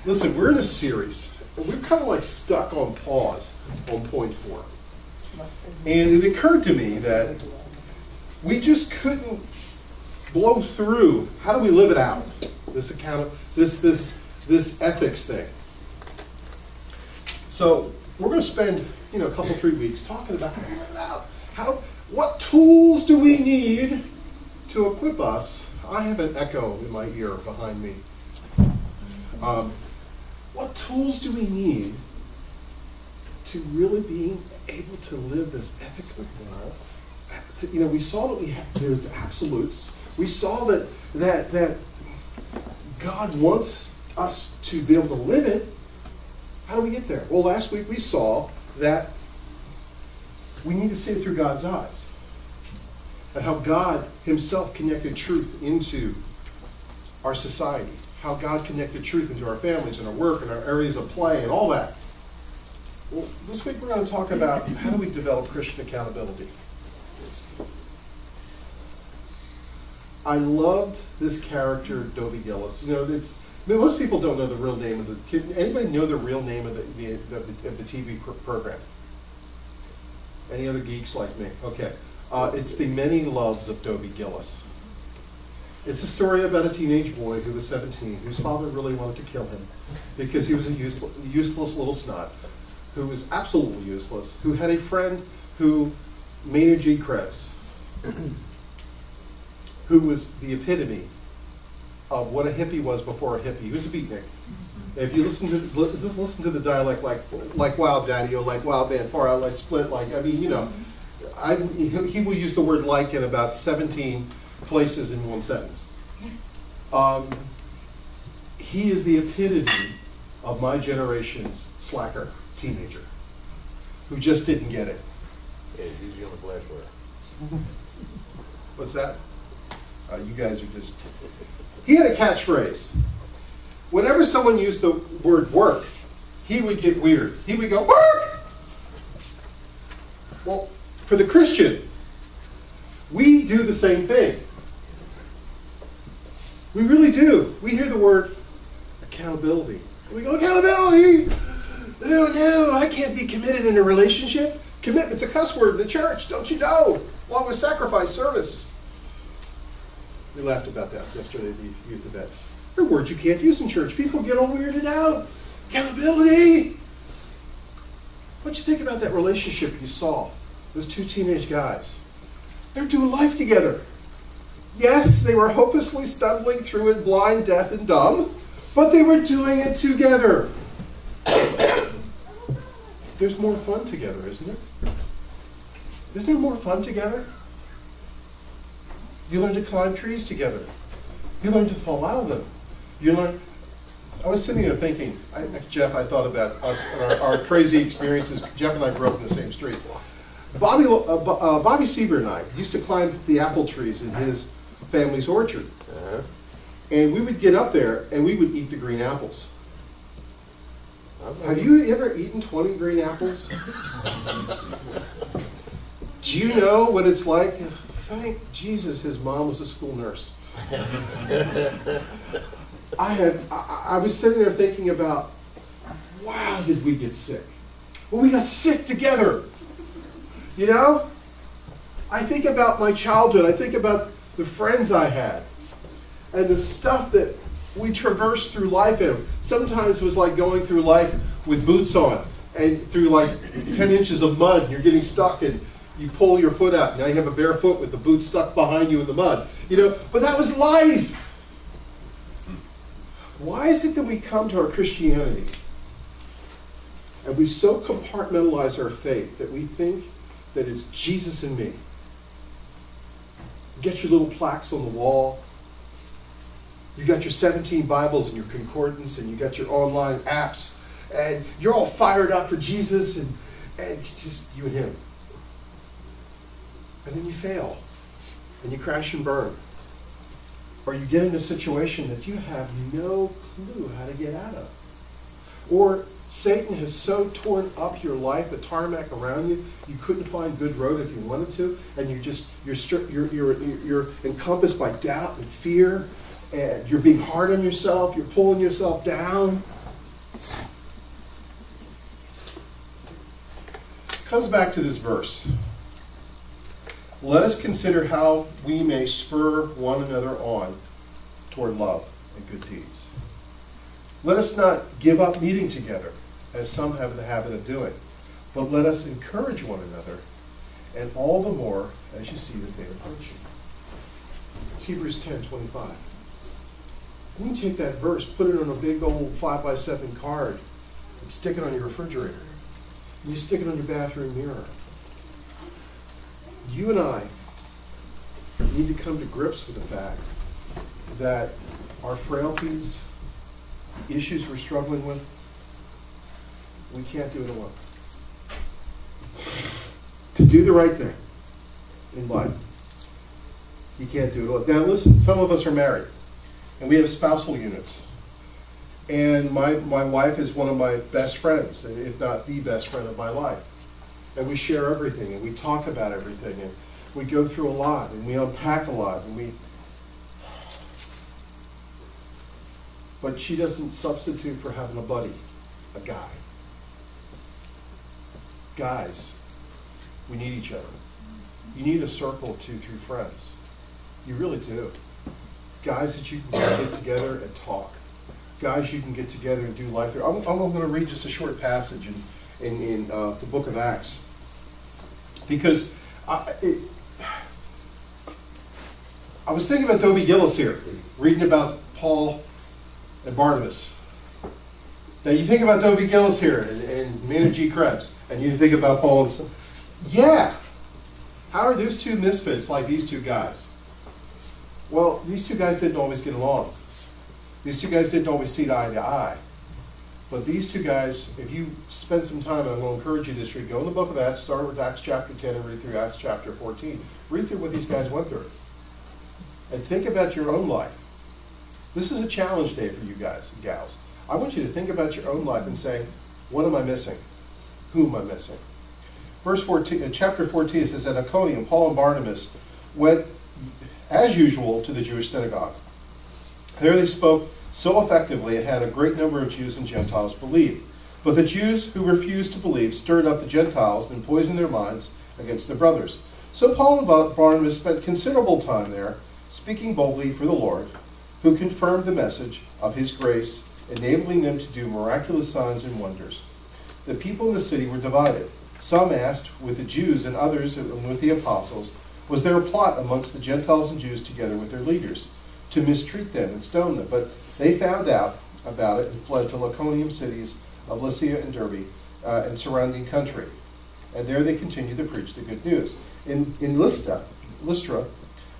Listen, we're in a series, and we're kind of like stuck on pause on point 4. And it occurred to me that we just couldn't blow through. How do we live it out? This ethics thing. So we're going to spend a couple 3 weeks talking about how to live it out. What tools do we need to equip us? I have an echo in my ear behind me. What tools do we need to really be able to live this ethical life? We saw that there's absolutes. We saw that God wants us to be able to live it. How do we get there? Well, last week we saw that we need to see it through God's eyes. And how God himself connected truth into our society. How God connected truth into our families and our work and our areas of play and all that. Well, this week we're going to talk about how do we develop Christian accountability. I loved this character, Dobie Gillis. Most people don't know the real name of the kid. Anybody know the real name of the TV program? Any other geeks like me? Okay. It's The Many Loves of Dobie Gillis. It's a story about a teenage boy who was 17, whose father really wanted to kill him because he was a useless little snot, who was absolutely useless, who had a friend who, Maynard G. Krebs, who was the epitome of what a hippie was before a hippie. He was a beatnik. If you listen to the dialect like Wild Daddy or like Wild Man, Far Out, like Split, he will use the word like in about 17 places in one sentence. He is the epitome of my generation's slacker teenager who just didn't get it. Yeah, he's usually on the flashware. What's that? You guys are just... He had a catchphrase. Whenever someone used the word work, he would get weird. He would go, work! Well, for the Christian, we do the same thing. We really do. We hear the word accountability. And we go, accountability? No, I can't be committed in a relationship. Commitment's a cuss word in the church, don't you know? Along with sacrifice, service. We laughed about that yesterday at the youth event. They're words you can't use in church. People get all weirded out. Accountability. What'd you think about that relationship you saw? Those two teenage guys. They're doing life together. Yes, they were hopelessly stumbling through it, blind, deaf, and dumb, but they were doing it together. There's more fun together, isn't there? Isn't there more fun together? You learn to climb trees together. You learn to fall out of them. I was sitting there thinking, Jeff, I thought about us and our crazy experiences. Jeff and I grew up in the same street. Bobby Seaver and I used to climb the apple trees in his family's orchard. And we would get up there and we would eat the green apples. Have you ever eaten 20 green apples? Do you know what it's like? Thank Jesus his mom was a school nurse. I was sitting there thinking about, wow, did we get sick? Well, we got sick together. I think about my childhood. I think about the friends I had and the stuff that we traversed through life in. Sometimes it was like going through life with boots on and through like 10 inches of mud and you're getting stuck and you pull your foot out. Now you have a bare foot with the boot stuck behind you in the mud. But that was life. Why is it that we come to our Christianity and we so compartmentalize our faith that we think that it's Jesus and me? Get your little plaques on the wall. You got your 17 Bibles and your concordance and you got your online apps and you're all fired up for Jesus and it's just you and him. And then you fail and you crash and burn. Or you get in a situation that you have no clue how to get out of. Or Satan has so torn up your life, the tarmac around you, you couldn't find good road if you wanted to, and you're encompassed by doubt and fear, and you're being hard on yourself, you're pulling yourself down. It comes back to this verse. Let us consider how we may spur one another on toward love and good deeds. Let us not give up meeting together, as some have the habit of doing, but let us encourage one another, and all the more as you see the day approaching. It's Hebrews 10:25. You can take that verse, put it on a big old 5x7 card, and stick it on your refrigerator. And you stick it on your bathroom mirror. You and I need to come to grips with the fact that our frailties, issues we're struggling with, we can't do it alone. To do the right thing in life, you can't do it alone. Now listen, some of us are married, and we have spousal units. And my wife is one of my best friends, if not the best friend of my life. And we share everything, and we talk about everything, and we go through a lot, and we unpack a lot, and but she doesn't substitute for having a buddy, a guy. Guys, we need each other. You need a circle of 2-3 friends. You really do. Guys that you can get together and talk. Guys you can get together and do life. I'm going to read just a short passage in the book of Acts. Because I was thinking about Dovey Gillis here, reading about Paul and Barnabas. Now you think about Dovey Gillis here and Maynard G. Krebs, and you think about Paul and yeah. How are those two misfits like these two guys? Well, these two guys didn't always get along. These two guys didn't always see eye to eye. But these two guys, if you spend some time, I'm going to encourage you this week, go in the book of Acts, start with Acts chapter 10 and read through Acts chapter 14. Read through what these guys went through. And think about your own life. This is a challenge day for you guys and gals. I want you to think about your own life and say, what am I missing? Who am I missing? Verse 14, chapter 14, it says, at Iconium, Paul and Barnabas went, as usual, to the Jewish synagogue. There they spoke so effectively it had a great number of Jews and Gentiles believe. But the Jews who refused to believe stirred up the Gentiles and poisoned their minds against the brothers. So Paul and Barnabas spent considerable time there, speaking boldly for the Lord, who confirmed the message of his grace, enabling them to do miraculous signs and wonders. The people in the city were divided. Some asked with the Jews and others with the apostles, was there a plot amongst the Gentiles and Jews together with their leaders to mistreat them and stone them? But they found out about it and fled to Lycaonian cities of Lycia and Derbe and surrounding country. And there they continued to preach the good news. In Lystra,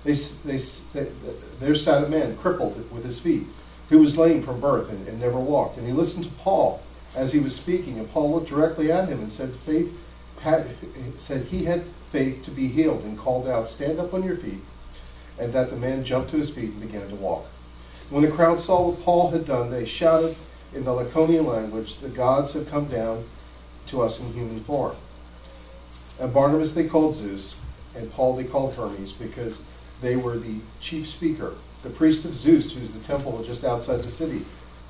there sat a man crippled with his feet, who was lame from birth and never walked. And he listened to Paul as he was speaking, and Paul looked directly at him and said, he had faith to be healed, and called out, stand up on your feet. And that the man jumped to his feet and began to walk. When the crowd saw what Paul had done, they shouted in the Lycaonian language, the gods have come down to us in human form. And Barnabas they called Zeus, and Paul they called Hermes, because they were the chief speaker. The priest of Zeus, who's the temple just outside the city,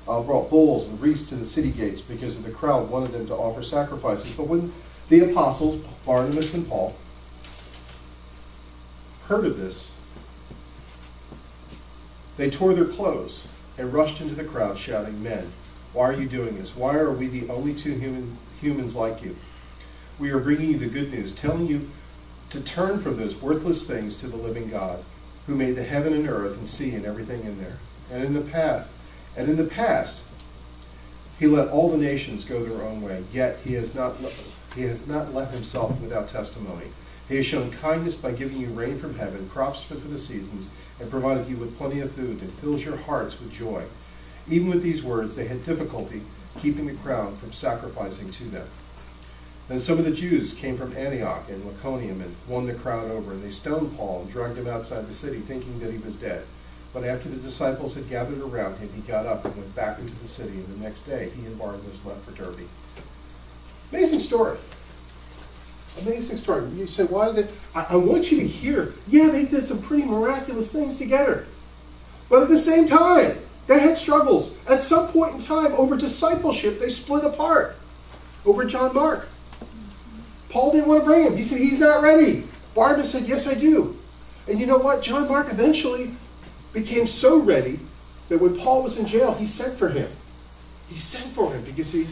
brought bulls and wreaths to the city gates because of the crowd wanted them to offer sacrifices. But when the apostles, Barnabas and Paul, heard of this, they tore their clothes and rushed into the crowd shouting, men, why are you doing this? Why are we the only two humans like you? We are bringing you the good news, telling you to turn from those worthless things to the living God, who made the heaven and earth and sea and everything in there. And in the past, he let all the nations go their own way, yet he has not left himself without testimony. He has shown kindness by giving you rain from heaven, crops fit for the seasons, and provided you with plenty of food, and fills your hearts with joy. Even with these words, they had difficulty keeping the crowd from sacrificing to them. Then some of the Jews came from Antioch and Lycaonium and won the crowd over, and they stoned Paul and dragged him outside the city, thinking that he was dead. But after the disciples had gathered around him, he got up and went back into the city, and the next day he and Barnabas left for Derbe. Amazing story. Amazing story. You say, why did they? I want you to hear, yeah, they did some pretty miraculous things together. But at the same time, they had struggles. At some point in time, over discipleship, they split apart over John Mark. Paul didn't want to bring him. He said, he's not ready. Barnabas said, yes, I do. And you know what? John Mark eventually became so ready that when Paul was in jail, he sent for him. He sent for him because he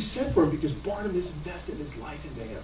sent for him because Barnabas invested his life into him.